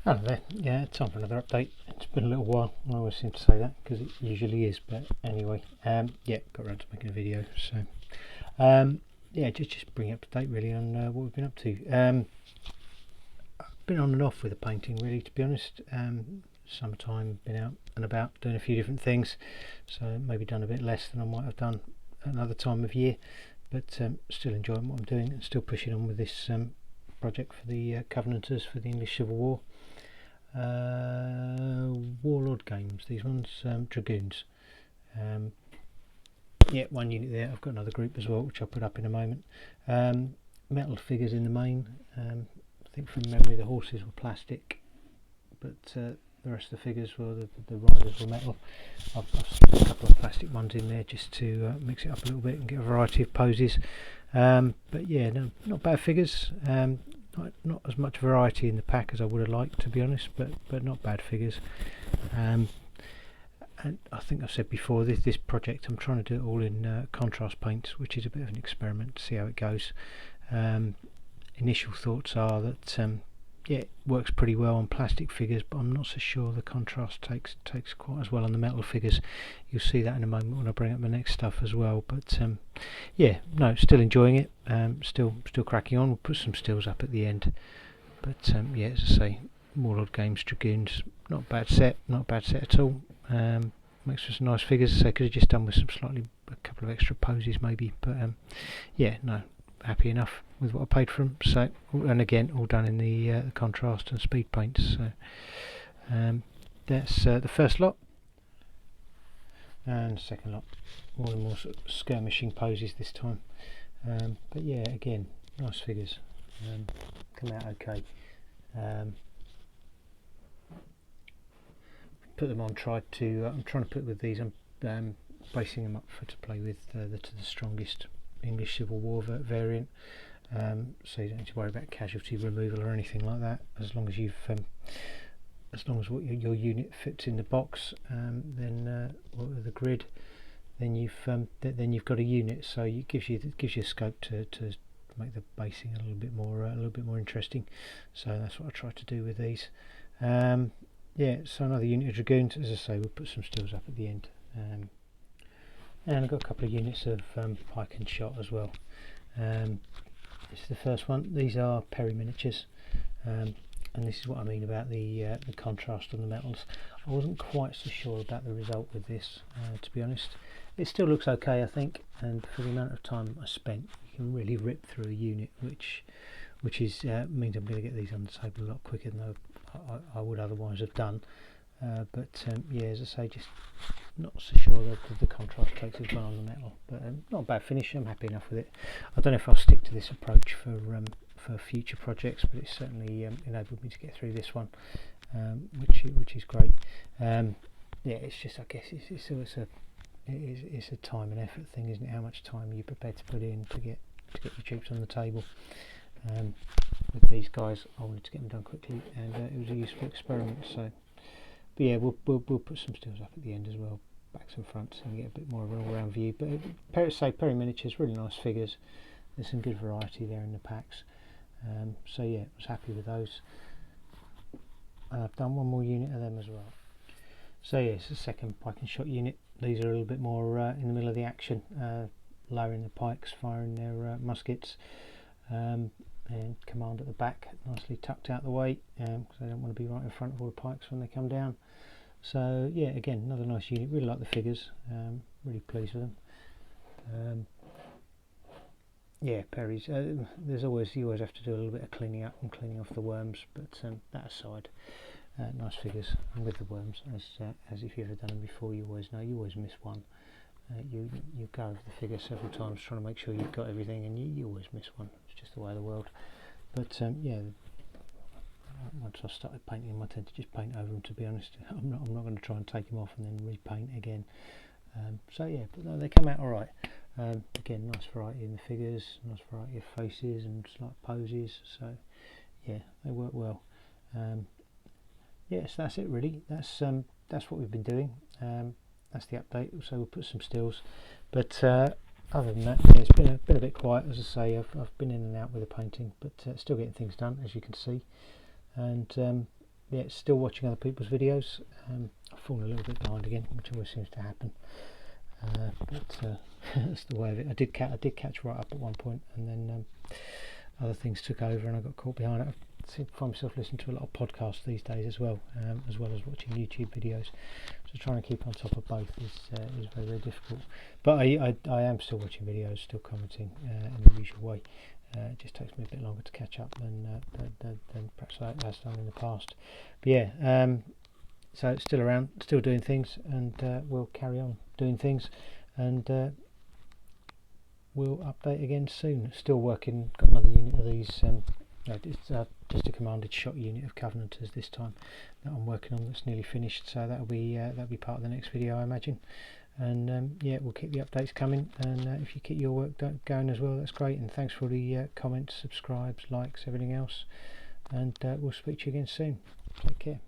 Hello there, yeah, time for another update. It's been a little while, I always seem to say that because it usually is, but anyway, yeah, got around to making a video, so yeah, just bring up to date really on what we've been up to. I've been on and off with the painting really, to be honest. Summertime, been out and about doing a few different things, so maybe done a bit less than I might have done another time of year, but still enjoying what I'm doing and still pushing on with this project for the Covenanters for the English Civil War. Warlord games, these ones, Dragoons. Yeah, one unit there. I've got another group as well, which I'll put up in a moment. Metal figures in the main. I think from memory the horses were plastic, but the rest of the figures were, the riders were metal. I've slipped a couple of plastic ones in there just to mix it up a little bit and get a variety of poses. But yeah, no, not bad figures. Not as much variety in the pack as I would have liked, to be honest, but not bad figures. And I think I've said before, this project I'm trying to do it all in contrast paints, which is a bit of an experiment to see how it goes. Initial thoughts are that yeah, it works pretty well on plastic figures, but I'm not so sure the contrast takes quite as well on the metal figures. You'll see that in a moment when I bring up the next stuff as well. But yeah, no, still enjoying it. Still cracking on. We'll put some stills up at the end. But yeah, as I say, Warlord Games Dragoons, not a bad set, at all. Makes for some nice figures. So I could have just done with a couple of extra poses maybe. But yeah, no, happy enough with what I paid for them. So, and again, all done in the contrast and speed paints. So that's the first lot, and the second lot, more and more sort of skirmishing poses this time. But yeah, again, nice figures. Come out okay. Put them on. I'm trying to put with these. I'm basing them up to play with the strongest English Civil War variant, so you don't need to worry about casualty removal or anything like that. As long as you've, as long as what your unit fits in the box, then or the grid, then you've got a unit. So it gives you scope to make the basing a little bit more interesting. So that's what I try to do with these. Yeah, so another unit of Dragoons. As I say, we'll put some stills up at the end. And I've got a couple of units of pike and shot as well. This is the first one. These are Perry miniatures, and this is what I mean about the contrast on the metals. I wasn't quite so sure about the result with this, to be honest. It still looks okay, I think, and for the amount of time I spent, you can really rip through a unit, which is means I'm going to get these on the table a lot quicker than I would otherwise have done. But yeah, as I say, just not so sure that the contrast takes as well on the metal, but not a bad finish. I'm happy enough with it. I don't know if I'll stick to this approach for future projects, but it's certainly enabled me to get through this one, which is great. Yeah, it's just, I guess it's a time and effort thing, isn't it? How much time are you prepared to put in to get your troops on the table? With these guys, I wanted to get them done quickly, and it was a useful experiment. So. But yeah, we'll put some stills up at the end as well, backs and fronts, and get a bit more of an all-round view. But Perry miniatures, really nice figures. There's some good variety there in the packs. So yeah, I was happy with those. I've done one more unit of them as well. So yeah, it's the second pike and shot unit. These are a little bit more in the middle of the action, lowering the pikes, firing their muskets. And command at the back, nicely tucked out the way, because they don't want to be right in front of all the pikes when they come down. So yeah, again, another nice unit. Really like the figures. Really pleased with them. Yeah, Perry's. You always have to do a little bit of cleaning up and cleaning off the worms, but that aside, nice figures. And with the worms, as if you've ever done them before, you always know you always miss one. You go over the figure several times trying to make sure you've got everything, and you always miss one. It's just the way of the world. But yeah, once I started painting them, I tend to just paint over them, to be honest. I'm not going to try and take them off and then repaint again. So yeah, but no, they come out alright. Again, nice variety in the figures, nice variety of faces and slight poses. So yeah, they work well. Yeah, so that's it really. That's what we've been doing. That's the update. So we'll put some stills, but other than that, yeah, it's been a bit quiet. As I say, I've been in and out with the painting, but still getting things done, as you can see. And yeah, still watching other people's videos. I've fallen a little bit behind again, which always seems to happen. But that's the way of it. I did catch right up at one point, and then other things took over, and I got caught behind it. I find myself listening to a lot of podcasts these days as well as watching YouTube videos. So trying to keep on top of both is very, very difficult. But I am still watching videos, still commenting in the usual way. It just takes me a bit longer to catch up than perhaps it has done in the past. But yeah, so it's still around, still doing things, and we'll carry on doing things, and we'll update again soon. Still working, got another unit of these. It's just a commanded shot unit of Covenanters this time that I'm working on. That's nearly finished, so that'll be part of the next video, I imagine. And yeah, we'll keep the updates coming, and if you keep your work going as well, that's great. And thanks for the comments, subscribes, likes, everything else, and we'll speak to you again soon. Take care.